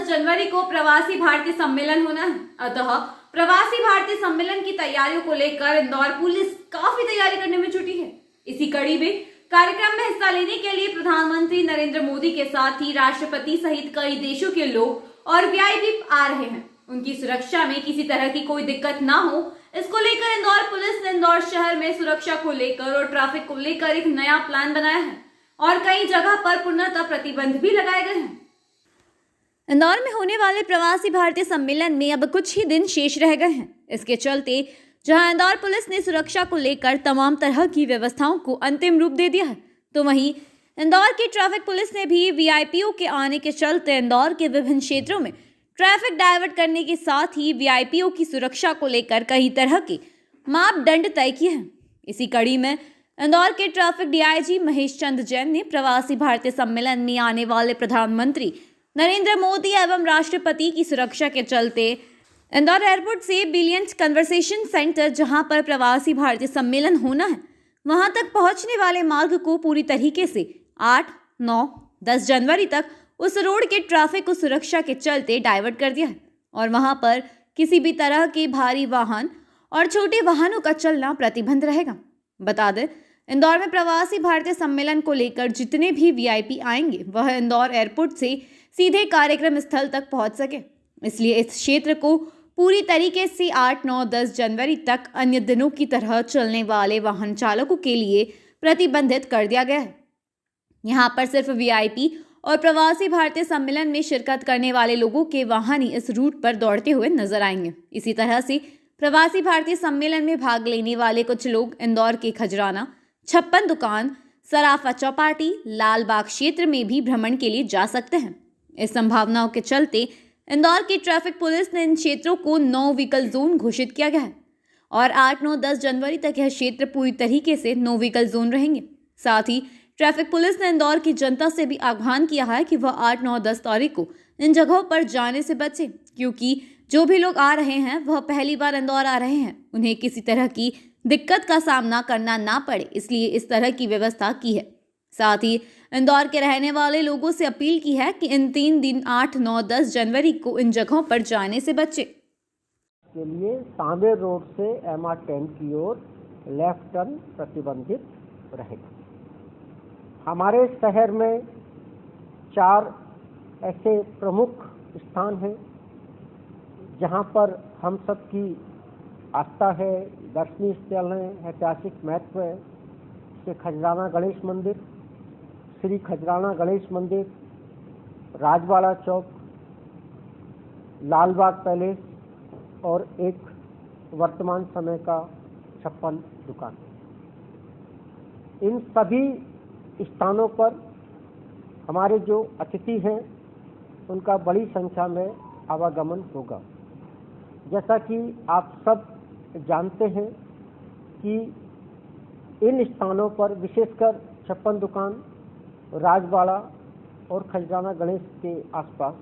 जनवरी को प्रवासी भारतीय सम्मेलन होना है। अतः प्रवासी भारतीय सम्मेलन की तैयारियों को लेकर इंदौर पुलिस काफी तैयारी करने में जुटी है। इसी कड़ी में कार्यक्रम में हिस्सा लेने के लिए प्रधानमंत्री नरेंद्र मोदी के साथ ही राष्ट्रपति सहित कई देशों के लोग और वीआईपी आ रहे हैं। उनकी सुरक्षा में किसी तरह की कोई दिक्कत ना हो, इसको लेकर इंदौर पुलिस ने इंदौर शहर में सुरक्षा को लेकर और ट्रैफिक को लेकर एक नया प्लान बनाया है और कई जगह पर पूर्णतः प्रतिबंध भी लगाए गए हैं। इंदौर में होने वाले प्रवासी भारतीय सम्मेलन में अब कुछ ही दिन शेष रह गए हैं। इसके चलते जहां इंदौर पुलिस ने सुरक्षा को लेकर तमाम तरह की व्यवस्थाओं को अंतिम रूप दे दिया है, तो वहीं इंदौर की ट्रैफिक पुलिस ने भी वीआईपीओ के आने के चलते इंदौर के विभिन्न क्षेत्रों में ट्रैफिक डायवर्ट करने के साथ ही वीआईपीओ की सुरक्षा को लेकर कई तरह के मापदंड तय किए हैं। इसी कड़ी में इंदौर के ट्रैफिक डीआईजी महेश चंद्र जैन ने प्रवासी भारतीय सम्मेलन में आने वाले प्रधानमंत्री नरेंद्र मोदी एवं राष्ट्रपति की सुरक्षा के चलते इंदौर एयरपोर्ट से बिलियंस कन्वर्सेशन सेंटर, जहां पर प्रवासी भारतीय सम्मेलन होना है, वहां तक पहुंचने वाले मार्ग को पूरी तरीके से 8, 9, 10 जनवरी तक उस रोड के ट्रैफिक को सुरक्षा के चलते डाइवर्ट कर दिया है और वहां पर किसी भी तरह के भारी वाहन और छोटे वाहनों का चलना प्रतिबंध रहेगा। बता दें, इंदौर में प्रवासी भारतीय सम्मेलन को लेकर जितने भी वीआईपी आएंगे वह इंदौर एयरपोर्ट से सीधे कार्यक्रम स्थल तक पहुंच सके, इसलिए इस क्षेत्र को पूरी तरीके से 8, 9, 10 जनवरी तक अन्य दिनों की तरह चलने वाले वाहन चालकों के लिए प्रतिबंधित कर दिया गया है। यहाँ पर सिर्फ वीआईपी और प्रवासी भारतीय सम्मेलन में शिरकत करने वाले लोगों के वाहन ही इस रूट पर दौड़ते हुए नजर आएंगे। इसी तरह से प्रवासी भारतीय सम्मेलन में भाग लेने वाले कुछ लोग इंदौर के खजराना, 56 दुकान, सराफा चौपाटी, लाल बाग क्षेत्र में भी भ्रमण के लिए जा सकते हैं। इस संभावनाओं के चलते इंदौर की ट्रैफिक पुलिस ने इन क्षेत्रों को नो व्हीकल जोन घोषित किया गया है और 8, 9, 10 जनवरी तक यह क्षेत्र पूरी तरीके से नो व्हीकल जोन रहेंगे। साथ ही ट्रैफिक पुलिस ने इंदौर की जनता से भी आह्वान किया है कि वह 8, 9, 10 तारीख को इन जगहों पर जाने से बचें, क्योंकि जो भी लोग आ रहे हैं वह पहली बार इंदौर आ रहे हैं, उन्हें किसी तरह की दिक्कत का सामना करना ना पड़े, इसलिए इस तरह की व्यवस्था की है। साथ ही इंदौर के रहने वाले लोगों से अपील की है कि इन 3 दिन 8, 9, 10 जनवरी को इन जगहों पर जाने से बचें। के लिए सांवेर रोड से MR10 की ओर लेफ्ट टर्न प्रतिबंधित रहेगा। हमारे शहर में 4 ऐसे प्रमुख स्थान हैं जहां पर हम सब की आस्था है, दर्शनीय स्थल है, ऐतिहासिक महत्व है। जैसे खजराना गणेश मंदिर, श्री खजराना गणेश मंदिर, राजवाड़ा चौक, लालबाग पैलेस और एक वर्तमान समय का 56 दुकान। इन सभी स्थानों पर हमारे जो अतिथि हैं उनका बड़ी संख्या में आवागमन होगा। जैसा कि आप सब जानते हैं कि इन स्थानों पर विशेषकर 56 दुकान, राजवाड़ा और खजराना गणेश के आसपास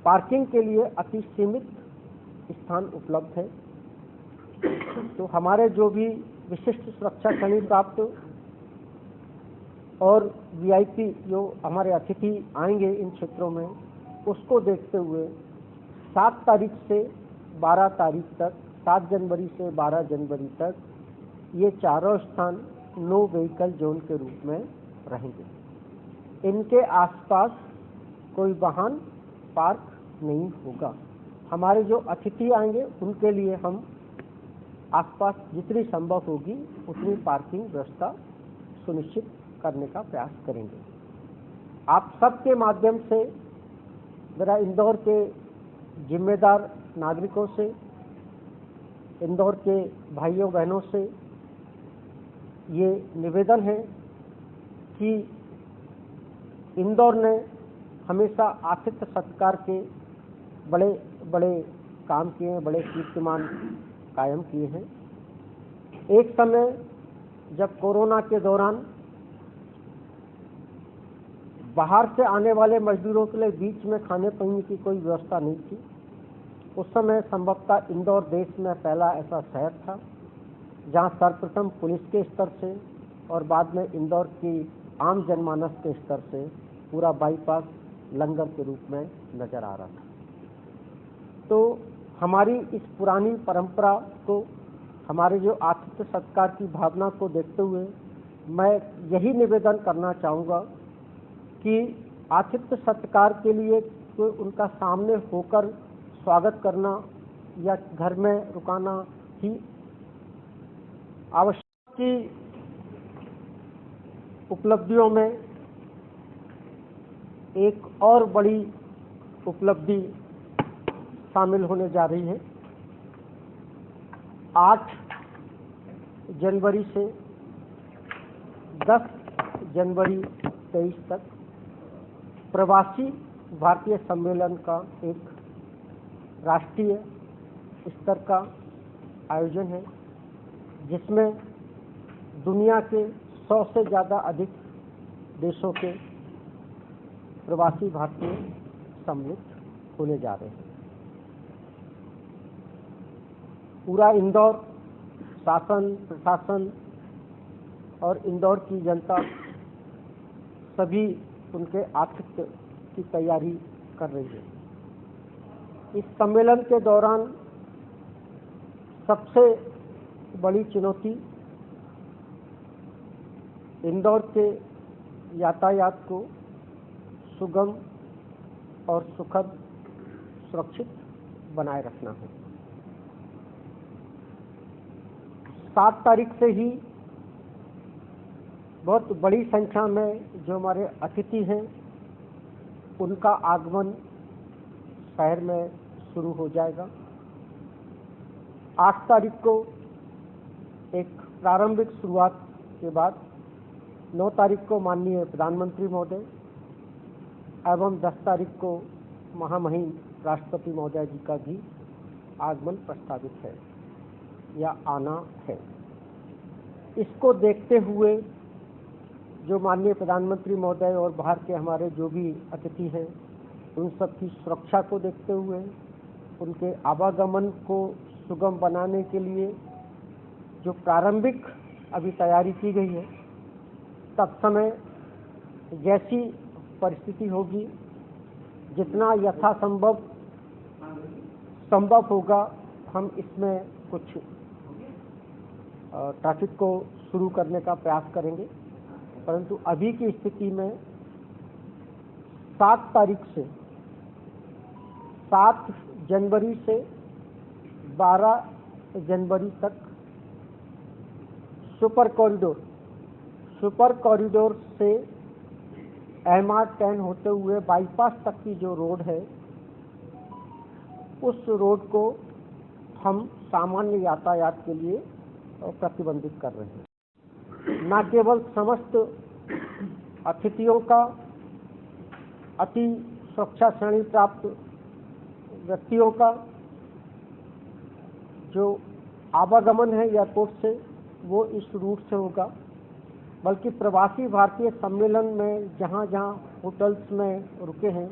पार्किंग के लिए अति सीमित स्थान उपलब्ध है। तो हमारे जो भी विशिष्ट सुरक्षा श्रेणी प्राप्त और वीआईपी जो हमारे अतिथि आएंगे इन क्षेत्रों में, उसको देखते हुए 7 तारीख से 12 तारीख तक, 7 जनवरी से 12 जनवरी तक ये चारों स्थान नो व्हीकल जोन के रूप में रहेंगे। इनके आसपास कोई वाहन पार्क नहीं होगा। हमारे जो अतिथि आएंगे उनके लिए हम आसपास जितनी संभव होगी उतनी पार्किंग व्यवस्था सुनिश्चित करने का प्रयास करेंगे। आप सबके माध्यम से मेरा इंदौर के जिम्मेदार नागरिकों से, इंदौर के भाइयों बहनों से ये निवेदन है कि इंदौर ने हमेशा आतिथ्य सत्कार के बड़े बड़े काम किए हैं, बड़े कीर्तिमान कायम किए हैं। एक समय जब कोरोना के दौरान बाहर से आने वाले मजदूरों के लिए बीच में खाने पीने की कोई व्यवस्था नहीं थी, उस समय संभवतः इंदौर देश में पहला ऐसा शहर था जहां सर्वप्रथम पुलिस के स्तर से और बाद में इंदौर की आम जनमानस के स्तर से पूरा बाईपास लंगर के रूप में नजर आ रहा था। तो हमारी इस पुरानी परंपरा को, हमारे जो आतिथ्य सत्कार की भावना को देखते हुए मैं यही निवेदन करना चाहूँगा कि आतिथ्य सत्कार के लिए तो उनका सामने होकर स्वागत करना या घर में रुकाना ही आवश्यक की उपलब्धियों में एक और बड़ी उपलब्धि शामिल होने जा रही है। 8 जनवरी से 10 जनवरी 23 तक प्रवासी भारतीय सम्मेलन का एक राष्ट्रीय स्तर का आयोजन है, जिसमें दुनिया के 100 से ज़्यादा अधिक देशों के प्रवासी भारतीय सम्मिलित होने जा रहे हैं। पूरा इंदौर शासन, प्रशासन और इंदौर की जनता सभी उनके आतिथ्य की तैयारी कर रही है। इस सम्मेलन के दौरान सबसे बड़ी चुनौती इंदौर के यातायात को सुगम और सुखद, सुरक्षित बनाए रखना है। 7 तारीख से ही बहुत बड़ी संख्या में जो हमारे अतिथि हैं उनका आगमन शहर में शुरू हो जाएगा। 8 तारीख को एक प्रारंभिक शुरुआत के बाद 9 तारीख को माननीय प्रधानमंत्री महोदय एवं 10 तारीख को महामहिम राष्ट्रपति महोदय जी का भी आगमन प्रस्तावित है या आना है। इसको देखते हुए जो माननीय प्रधानमंत्री महोदय और बाहर के हमारे जो भी अतिथि हैं उन सब की सुरक्षा को देखते हुए उनके आवागमन को सुगम बनाने के लिए जो प्रारंभिक अभी तैयारी की गई है, तब समय जैसी परिस्थिति होगी जितना संभव होगा हम इसमें कुछ ट्रैफिक को शुरू करने का प्रयास करेंगे। परंतु अभी की स्थिति में 7 तारीख से 7 जनवरी से 12 जनवरी तक सुपर कॉरिडोर से MR10 होते हुए बाईपास तक की जो रोड है उस रोड को हम सामान्य यातायात के लिए प्रतिबंधित कर रहे हैं। न केवल समस्त अतिथियों का, अति सुरक्षा श्रेणी प्राप्त व्यक्तियों का जो आवागमन है एयरपोर्ट से वो इस रूट से होगा, बल्कि प्रवासी भारतीय सम्मेलन में जहाँ जहाँ होटल्स में रुके हैं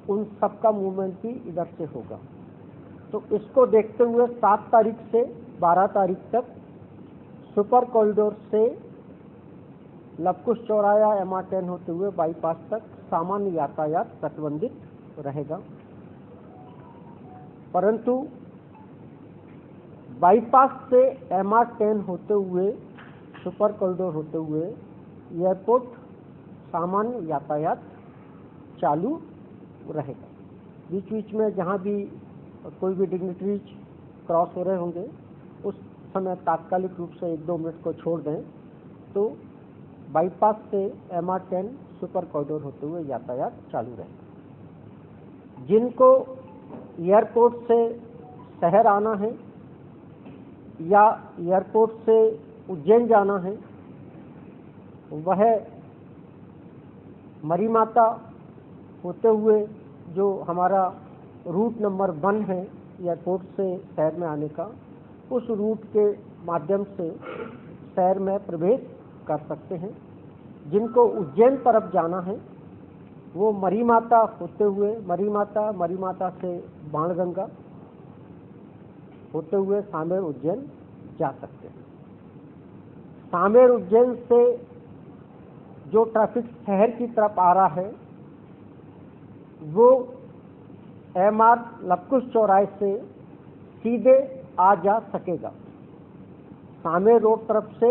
उन सबका मूवमेंट भी इधर से होगा। तो इसको देखते हुए 7 तारीख से 12 तारीख तक सुपर कॉरिडोर से लवकुश चौराया MR10 होते हुए बाईपास तक सामान्य यातायात प्रतिबंधित रहेगा। परंतु बाईपास से MR10 होते हुए सुपर कॉरिडोर होते हुए एयरपोर्ट सामान्य यातायात चालू रहेगा। बीच बीच में जहाँ भी कोई भी डिग्निटरीज क्रॉस हो रहे होंगे उस समय तात्कालिक रूप से 1-2 मिनट को छोड़ दें तो बाईपास से MR10 सुपर कॉरिडोर होते हुए यातायात चालू रहेगा। जिनको एयरपोर्ट से शहर आना है या एयरपोर्ट से उज्जैन जाना है वह मरी माता होते हुए जो हमारा रूट नंबर 1 है एयरपोर्ट से शहर में आने का, उस रूट के माध्यम से शहर में प्रवेश कर सकते हैं। जिनको उज्जैन तरफ जाना है वो मरी माता होते हुए मरी माता से बाणगंगा होते हुए सामेर उज्जैन जा सकते हैं। सामेर उज्जैन से जो ट्रैफिक शहर की तरफ आ रहा है वो MR लवकुश चौराहे से सीधे आ जा सकेगा। सांवे रोड तरफ से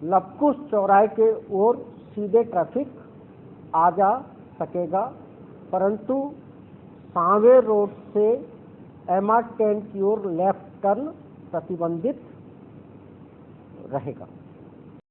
लवकुश चौराहे के ओर सीधे ट्रैफिक आ जा सकेगा, परंतु सांवे रोड से MR 10 की ओर लेफ्ट टर्न प्रतिबंधित रहेगा।